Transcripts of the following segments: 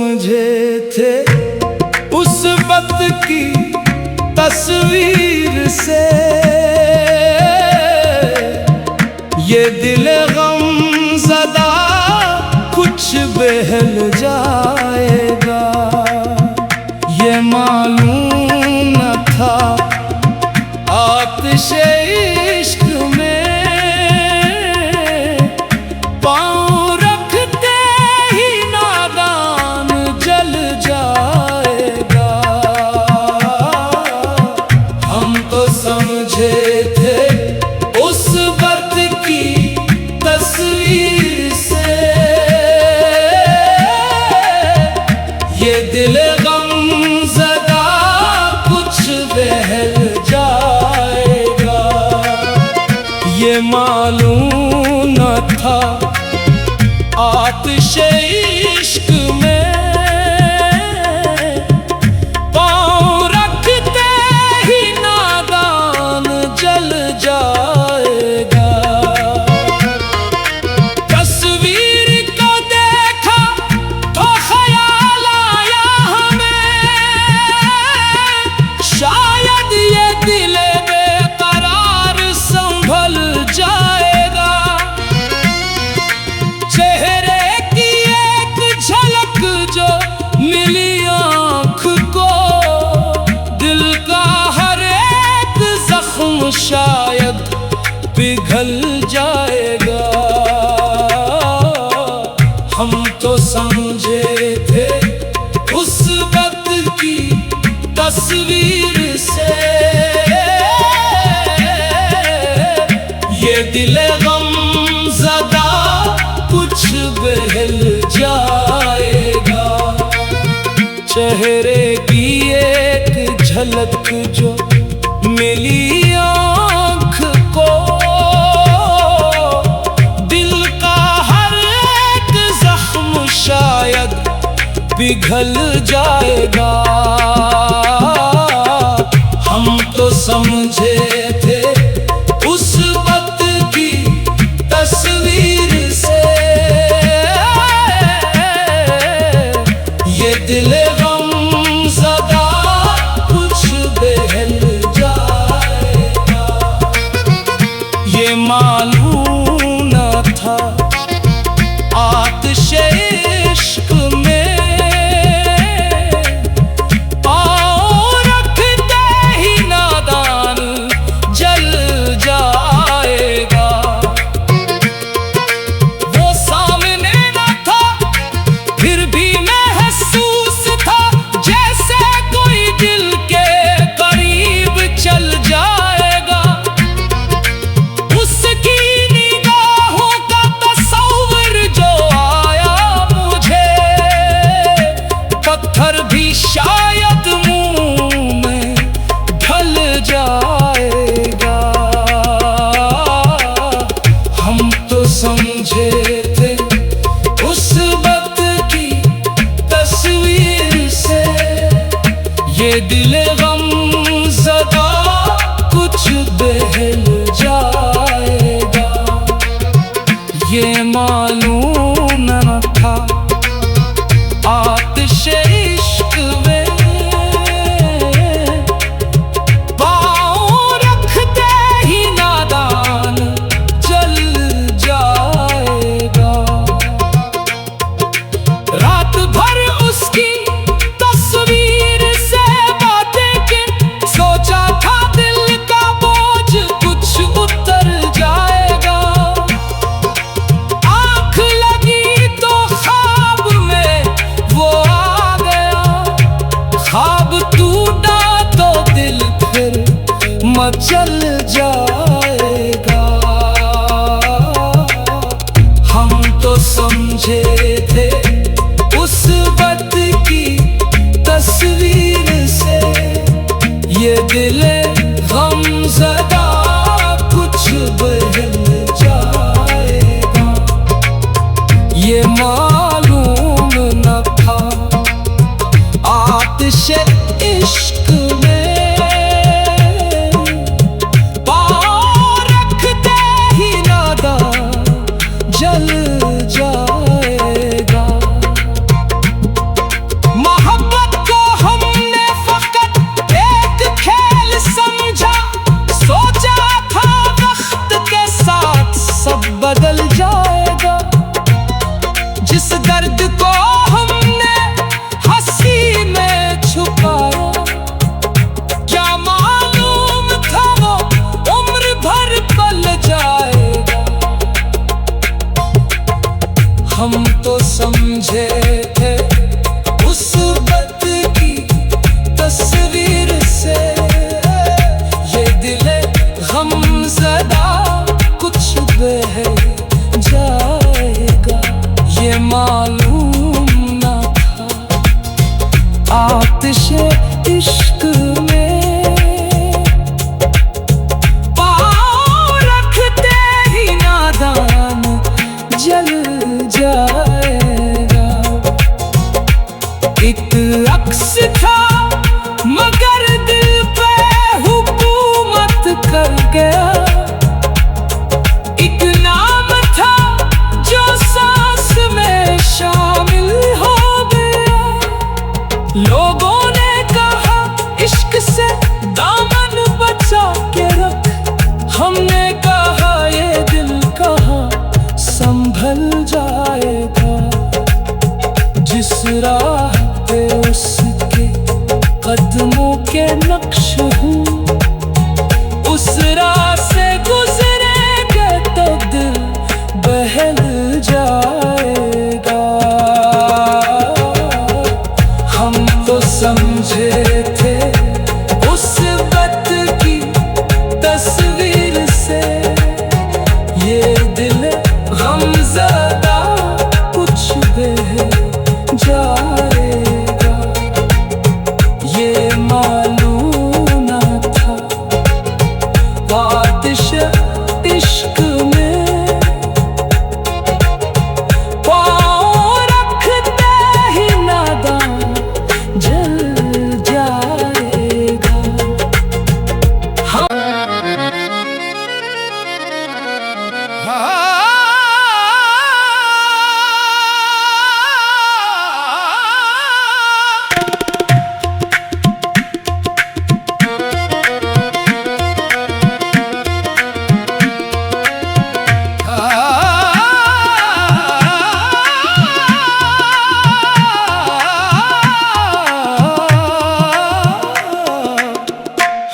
समझे थे उस वक्त की तस्वीर से, ये दिल गमज़दा कुछ बहल जाएगा। ये मालूम न था आतिश इश्क में पाँव रखते ही नादान जल जाएगा। हम तो समझे थे उस वक्त की तस्वीर से, ये दिल गमज़दा कुछ बहल जाएगा। ये मालूम न था आतिश इश्क में पाँव रखते ही नादान जल जाएगा। तस्वीर को देखा तो ख्याल आया हमें, शायद ये दिल बेकरार संभल जाएगा। चेहरे की एक झलक जो मिली आँख को, दिल का हर एक जख्म शायद पिघल जाएगा। हम तो समझे थे उस वक्त की तस्वीर से, ये दिल गमज़दा कुछ बहल जाएगा। चेहरे की एक झलक जो मिली आँख को, दिल का हर एक जख्म शायद पिघल जाएगा। हम तो समझे थे उस वक्त की तस्वीर से, ये दिल गमज़दा कुछ बहल जाएगा। ये मालूम न था आतिश इश्क में पाँव रखते ही नादान जल जाएगा। वो सामने न था फिर भी महसूस था, जैसे कोई दिल के करीब चल जाएगा। उसकी निगाहों का तस्वीर जो आया मुझे, पत्थर भी शायद मुंह में ढल जाएगा। हम तो समझे थे उस वक्त की तस्वीर से, ये दिल गमज़दा कुछ बहल जाएगा। ये मालूम न था आतिश इश्क में पाँव रखते ही नादान जल जाएगा। रात भर उसकी तस्वीर से बातें की, सोचा था दिल का बोझ कुछ उतर जाएगा। आँख लगी तो ख्वाब में वो आ गया, ख्वाब टूटा तो दिल फिर मचल जाएगा। हम तो समझे थे उस वक्त की तस्वीर से, ये दिल गमज़दा कुछ बहल जाएगा। ये मालूम न था आतिश इश्क में पाँव रखते ही नादान जल जाएगा। एक अक्स था मगर दिल पे हुकूमत कर गया। एक नाम था जो सांस में शामिल हो गया। लोगों ने कहा इश्क से दामन बचा के रख। हमने कहा ये दिल कहाँ संभल जाएगा। जिस राह पे उसके कदमों के नक्श हूँ, उस राह से गुजरेंगे तो दिल बहल जाएगा। हम तो समझे थे उस वक्त की तस्वीर से, ये दिल गमज़दा कुछ बह जाएगा। ये मालूम न था आतिश इश्क में पाँव रखते ही नादान जल जाएगा।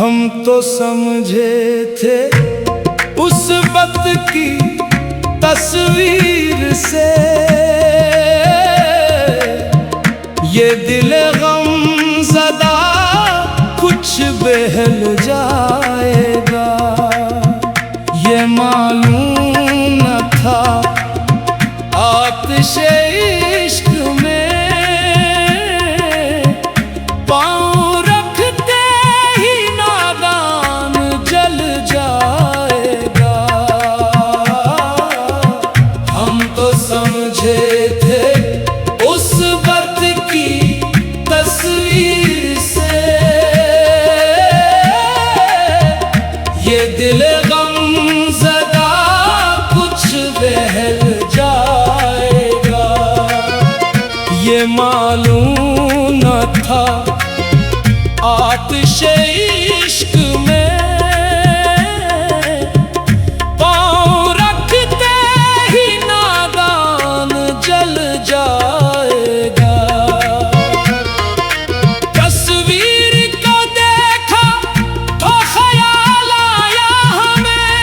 हम तो समझे थे उस वक्त की तस्वीर से, ये दिल गमज़दा कुछ बहल जाएगा। ये मालूम न था आतिश इश्क में पाँव रखते ही नादान जल जाएगा। हम तो समझे थे उस वक्त की तस्वीर से, ये दिल गमज़दा कुछ बहल जाएगा। ये मालूम न था आतिश इश्क में पाँव रखते ही नादान जल जाएगा। तस्वीर को देखा तो ख्याल आया हमें,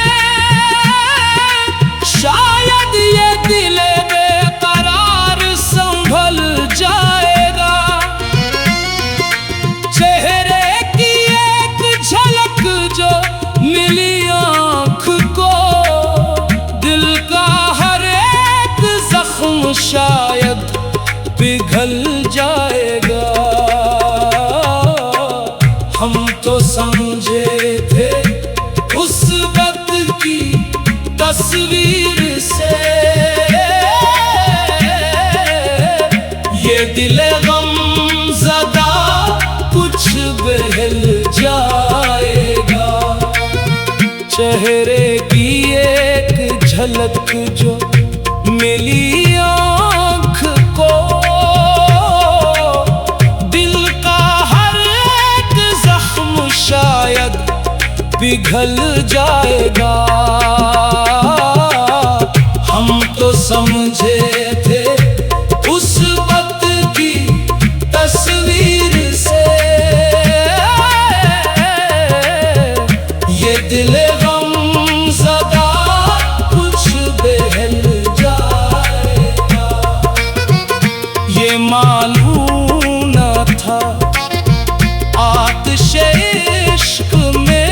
शायद ये दिल बेकरार संभल जाएगा। चेहरे की एक झलक जो मिली आँख को, दिल का हर एक जख्म शायद पिघल जाएगा। हम तो समझे थे उस वक्त की तस्वीर से, ये दिल गमज़दा कुछ बहल जाएगा। चेहरे की एक झलक जो मिली आँख को, दिल का हर एक जख्म शायद पिघल जाएगा। हम तो समझे थे उस वक्त की तस्वीर से, ये दिल गमज़दा कुछ बहल जाएगा। ये मालूम न था आतिश इश्क में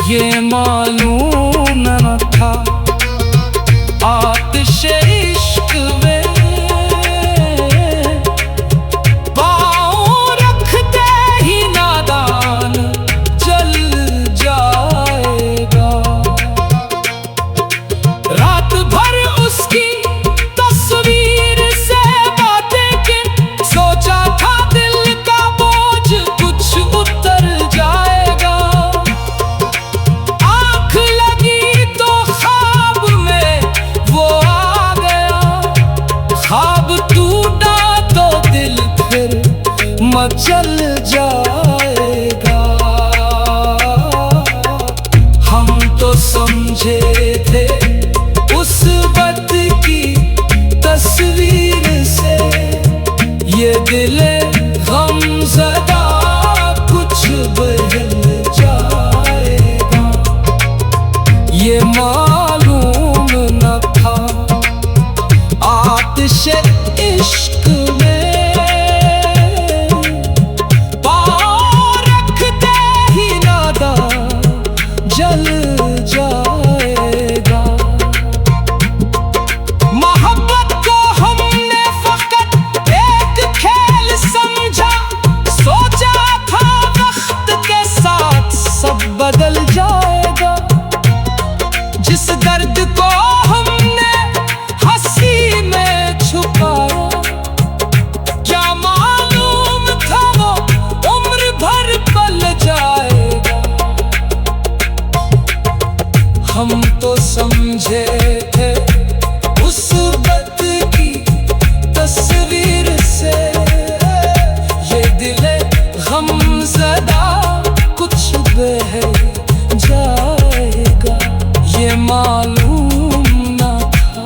ये मालूम न था आतिशे इश्क में पाँव रखते ही नादान जल जाएगा। रात भर उसकी तस्वीर से बातें की, सोचा था दिल का बोझ कुछ उतर जाएगा। आँख लगी तो ख्वाब में वो आ गया, ख्वाब टूटा तो दिल फिर मचल जाएगा। हम तो समझे थे उस वक्त की तस्वीर से, ये दिले गमज़दा कुछ बदल जाएगा। ये मालूम न था आतिशे इश्क में पाँव रखते ही नादान जल जाएगा। मोहब्बत को हमने फकत एक खेल समझा, सोचा था वक्त के साथ सब बदल जाएगा। जिस दर्द को हमने हंसी में छुपाया, क्या मालूम था वो उम्र भर पल जाएगा। हम तो समझे थे उस वक्त की तस्वीर से, ये दिले गमज़दा कुछ बह जाएगा। ये मालूम न था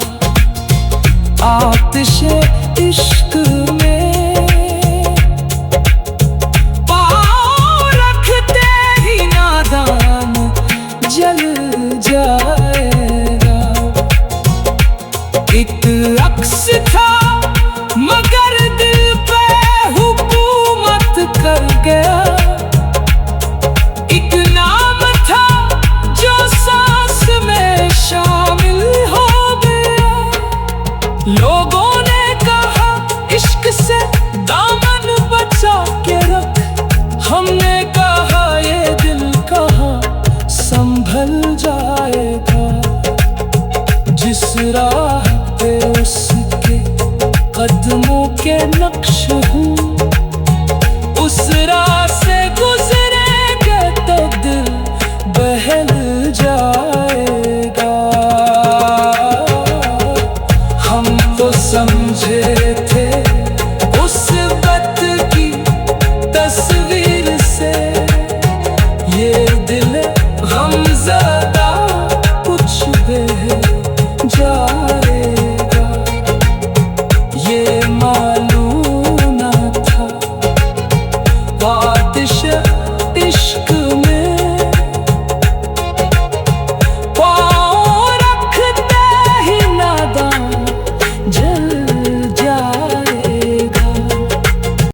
आतिशे इश्क में पाँव रखते ही नादान जल जाएगा। एक अक्स था मगर दिल पे हुकूमत कर गया, एक नाम था जो सांस में शामिल हो गया। लोगों ने कहा इश्क से दामन बचा के रख, हमने कहा ये दिल कहाँ संभल जाएगा। जिस राह पे उसके कदमों के नक्श हूँ, उस राह से गुजरेंगे तो दिल बहल